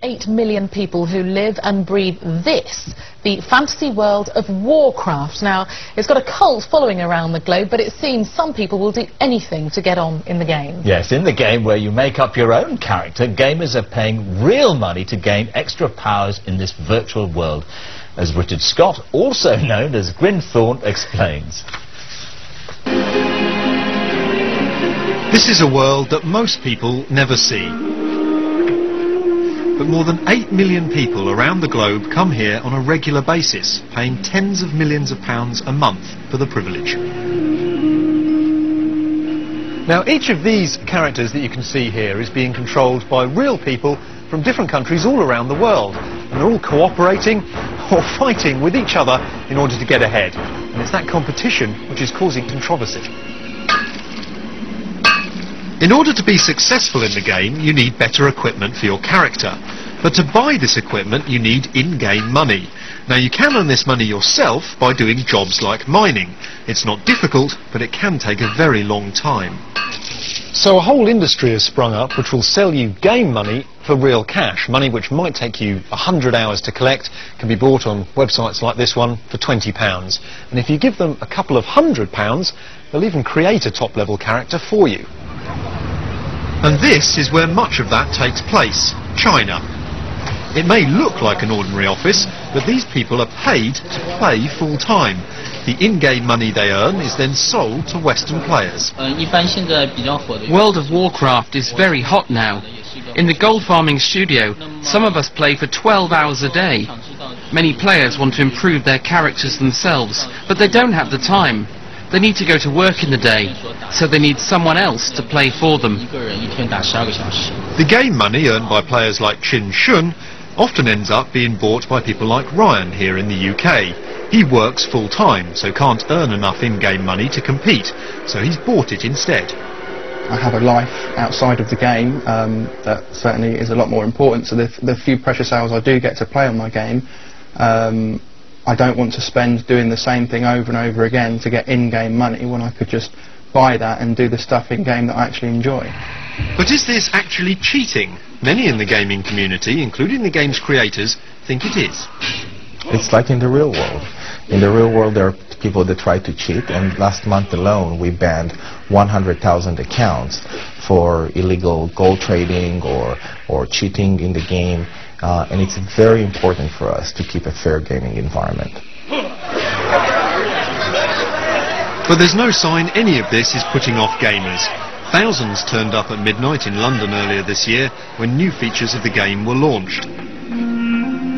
8 million people who live and breathe this, the fantasy world of Warcraft. Now, it's got a cult following around the globe, but it seems some people will do anything to get on in the game. Yes, in the game where you make up your own character, gamers are paying real money to gain extra powers in this virtual world, as Richard Scott, also known as Grinthorne, explains. This is a world that most people never see. But more than 8 million people around the globe come here on a regular basis, paying tens of millions of pounds a month for the privilege. Now, each of these characters that you can see here is being controlled by real people from different countries all around the world. And they're all cooperating or fighting with each other in order to get ahead. And it's that competition which is causing controversy. In order to be successful in the game, you need better equipment for your character. But to buy this equipment, you need in-game money. Now, you can earn this money yourself by doing jobs like mining. It's not difficult, but it can take a very long time. So a whole industry has sprung up which will sell you game money for real cash. Money which might take you 100 hours to collect can be bought on websites like this one for £20. And if you give them a couple of £100, they'll even create a top-level character for you. And this is where much of that takes place, China. It may look like an ordinary office, but these people are paid to play full-time. The in-game money they earn is then sold to Western players. World of Warcraft is very hot now. In the gold farming studio, some of us play for 12 hours a day. Many players want to improve their characters themselves, but they don't have the time. They need to go to work in the day, so they need someone else to play for them. The game money earned by players like Chin Shun often ends up being bought by people like Ryan here in the UK. He works full-time, so can't earn enough in-game money to compete, so he's bought it instead. I have a life outside of the game that certainly is a lot more important, so the few precious hours I do get to play on my game, I don't want to spend doing the same thing over and over again to get in-game money when I could just buy that and do the stuff in-game that I actually enjoy. But is this actually cheating? Many in the gaming community, including the game's creators, think it is. It's like in the real world. In the real world there are people that try to cheat, and last month alone we banned 100,000 accounts for illegal gold trading or cheating in the game. And it's very important for us to keep a fair gaming environment. But there's no sign any of this is putting off gamers. Thousands turned up at midnight in London earlier this year when new features of the game were launched.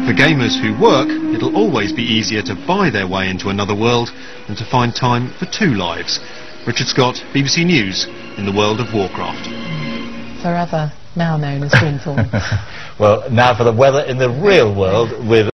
For gamers who work, it'll always be easier to buy their way into another world than to find time for two lives. Richard Scott, BBC News, in the world of Warcraft. Forever now known as Grinthorne. Well, now for the weather in the real world with